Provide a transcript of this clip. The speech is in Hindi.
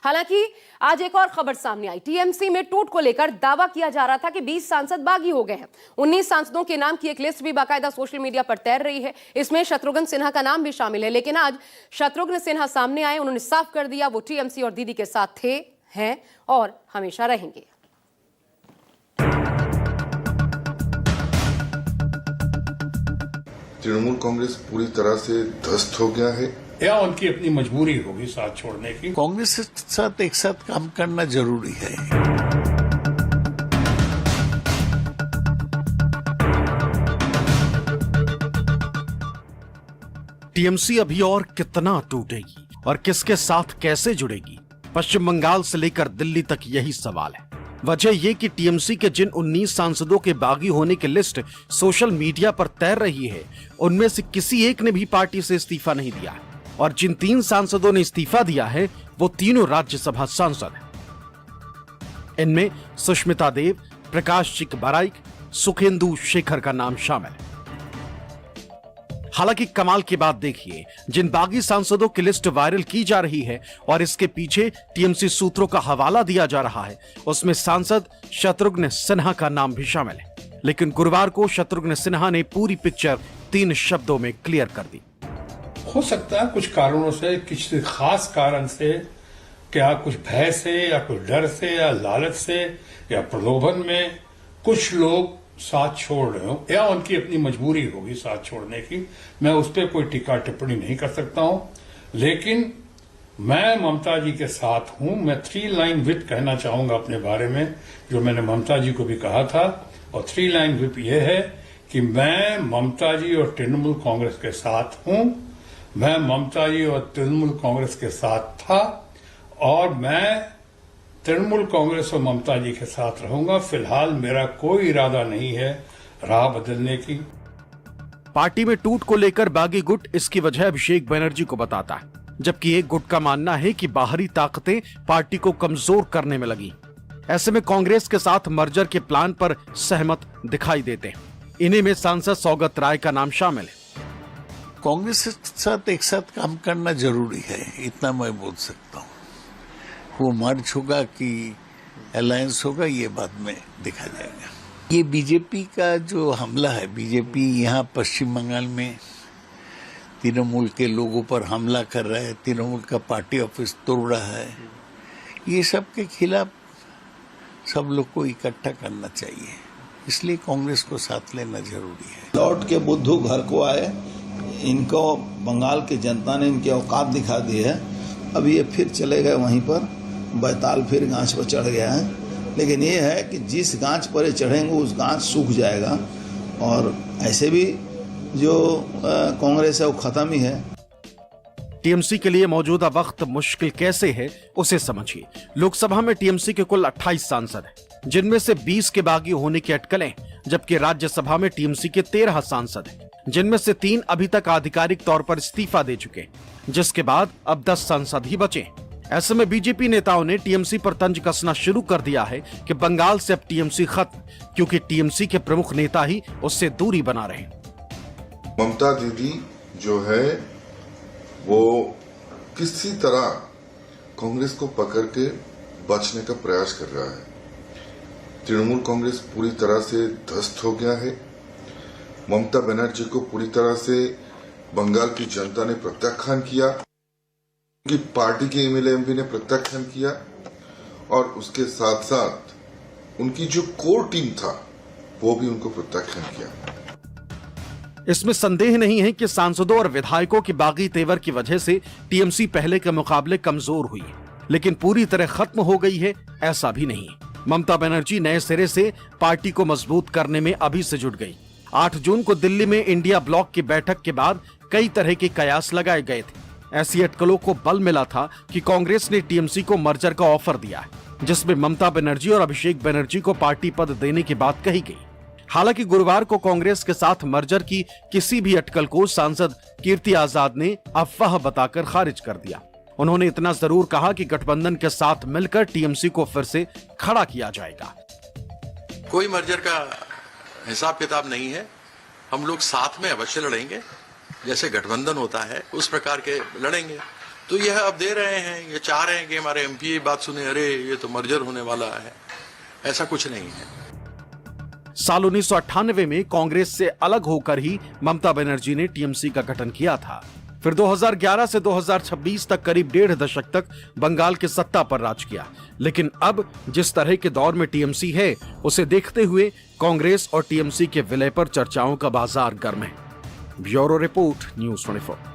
हालांकि आज एक और खबर सामने आई। टीएमसी में टूट को लेकर दावा किया जा रहा था कि 20 सांसद बागी हो गए हैं। 19 सांसदों के नाम की एक लिस्ट भी बाकायदा सोशल मीडिया पर तैर रही है। इसमें शत्रुघ्न सिन्हा का नाम भी शामिल है। लेकिन आज शत्रुघ्न सिन्हा सामने आए, उन्होंने साफ कर दिया वो टीएमसी और दीदी के साथ थे, हैं और हमेशा रहेंगे। तृणमूल कांग्रेस पूरी तरह से ध्वस्त हो गया है या उनकी अपनी मजबूरी होगी साथ छोड़ने की। कांग्रेस के साथ एक साथ काम करना जरूरी है। टीएमसी अभी और कितना टूटेगी और किसके साथ कैसे जुड़ेगी, पश्चिम बंगाल से लेकर दिल्ली तक यही सवाल है। वजह यह कि टीएमसी के जिन 19 सांसदों के बागी होने की लिस्ट सोशल मीडिया पर तैर रही है, उनमें से किसी एक ने भी पार्टी से इस्तीफा नहीं दिया और जिन 3 सांसदों ने इस्तीफा दिया है वो तीनों राज्यसभा सांसद हैं। इनमें सुष्मिता देव, प्रकाश चिकबराइक, सुखेंदु शेखर का नाम शामिल है। हालांकि कमाल की बात देखिए, जिन बागी सांसदों की लिस्ट वायरल की जा रही है और इसके पीछे टीएमसी सूत्रों का हवाला दिया जा रहा है, उसमें सांसद शत्रुघ्न सिन्हा का नाम भी शामिल है। लेकिन गुरुवार को शत्रुघ्न सिन्हा ने पूरी पिक्चर 3 शब्दों में क्लियर कर दी। हो सकता है कुछ कारणों से, किसी खास कारण से, क्या कुछ भय से या कुछ डर से या लालच से या प्रलोभन में कुछ लोग साथ छोड़ रहे हो या उनकी अपनी मजबूरी होगी साथ छोड़ने की। मैं उस पर कोई टीका टिप्पणी नहीं कर सकता हूं, लेकिन मैं ममता जी के साथ हूं। मैं 3 लाइन व्हिप कहना चाहूंगा अपने बारे में, जो मैंने ममता जी को भी कहा था। और 3 लाइन व्हिप यह है कि मैं ममता जी और तृणमूल कांग्रेस के साथ हूं, मैं ममता जी और तृणमूल कांग्रेस के साथ था और मैं तृणमूल कांग्रेस और ममता जी के साथ रहूंगा। फिलहाल मेरा कोई इरादा नहीं है राह बदलने की। पार्टी में टूट को लेकर बागी गुट इसकी वजह अभिषेक बनर्जी को बताता है, जबकि एक गुट का मानना है कि बाहरी ताकतें पार्टी को कमजोर करने में लगी। ऐसे में कांग्रेस के साथ मर्जर के प्लान पर सहमत दिखाई देते हैं। इन्हीं में सांसद सौगत राय का नाम शामिल है। कांग्रेस के साथ एक साथ काम करना जरूरी है, इतना मैं बोल सकता हूँ। वो मर्ज होगा कि अलायंस होगा, ये बाद में देखा जाएगा। ये बीजेपी का जो हमला है, बीजेपी यहाँ पश्चिम बंगाल में तृणमूल के लोगों पर हमला कर रहा है, तृणमूल का पार्टी ऑफिस तोड़ रहा है, ये सब के खिलाफ सब लोग को इकट्ठा करना चाहिए। इसलिए कांग्रेस को साथ लेना जरूरी है। लौट के बुद्धू घर को आए, इनको बंगाल की जनता ने इनकी औकात दिखा दी है। अब ये फिर चले गए वहीं पर, बैताल फिर गांच पर चढ़ गया है। लेकिन ये है कि जिस गांच पर ये चढ़ेंगे उस गांच सूख जाएगा और ऐसे भी जो कांग्रेस है वो खत्म ही है। टीएमसी के लिए मौजूदा वक्त मुश्किल कैसे है उसे समझिए। लोकसभा में टीएमसी के कुल 28 सांसद हैं, जिनमें से 20 के बागी होने की अटकलें, जबकि राज्यसभा में टीएमसी के 13 सांसद हैं, जिनमें से 3 अभी तक आधिकारिक तौर पर इस्तीफा दे चुके, जिसके बाद अब 10 सांसद ही बचे। ऐसे में बीजेपी नेताओं ने टीएमसी पर तंज कसना शुरू कर दिया है कि बंगाल से अब टीएमसी खत्म, क्योंकि टीएमसी के प्रमुख नेता ही उससे दूरी बना रहे। ममता दीदी जो है वो किसी तरह कांग्रेस को पकड़ के बचने का प्रयास कर रहा है। तृणमूल कांग्रेस पूरी तरह से ध्वस्त हो गया है। ममता बनर्जी को पूरी तरह से बंगाल की जनता ने प्रत्याख्यान किया, उनकी पार्टी के एमएलए एमपी ने प्रत्याख्यान किया और उसके साथ साथ उनकी जो कोर टीम था वो भी उनको प्रत्याख्यान किया। इसमें संदेह नहीं है कि सांसदों और विधायकों की बागी तेवर की वजह से टीएमसी पहले के मुकाबले कमजोर हुई, लेकिन पूरी तरह खत्म हो गई है ऐसा भी नहीं। ममता बनर्जी नए सिरे से पार्टी को मजबूत करने में अभी से जुट गई। 8 जून को दिल्ली में इंडिया ब्लॉक की बैठक के बाद कई तरह के कयास लगाए गए थे। ऐसी अटकलों को बल मिला था कि कांग्रेस ने टीएमसी को मर्जर का ऑफर दिया है, जिसमें ममता बनर्जी और अभिषेक बनर्जी को पार्टी पद देने की बात कही गई। हालांकि गुरुवार को कांग्रेस के साथ मर्जर की किसी भी अटकल को सांसद कीर्ति आजाद ने अफवाह बताकर खारिज कर दिया। उन्होंने इतना जरूर कहा कि गठबंधन के साथ मिलकर टीएमसी को फिर से खड़ा किया जाएगा। कोई मर्जर का हिसाब किताब नहीं है। हम लोग साथ में अवश्य लड़ेंगे, जैसे गठबंधन होता है उस प्रकार के लड़ेंगे। तो यह अब दे रहे हैं, ये चाह रहे हैं कि हमारे एमपी ये बात सुने, अरे ये तो मर्जर होने वाला है। ऐसा कुछ नहीं है। साल 1998 में कांग्रेस से अलग होकर ही ममता बनर्जी ने टीएमसी का गठन किया था। फिर 2011 से 2026 तक करीब 1.5 दशक तक बंगाल की सत्ता पर राज किया। लेकिन अब जिस तरह के दौर में टीएमसी है, उसे देखते हुए कांग्रेस और टीएमसी के विलय पर चर्चाओं का बाजार गर्म है। Bureau report, news 24।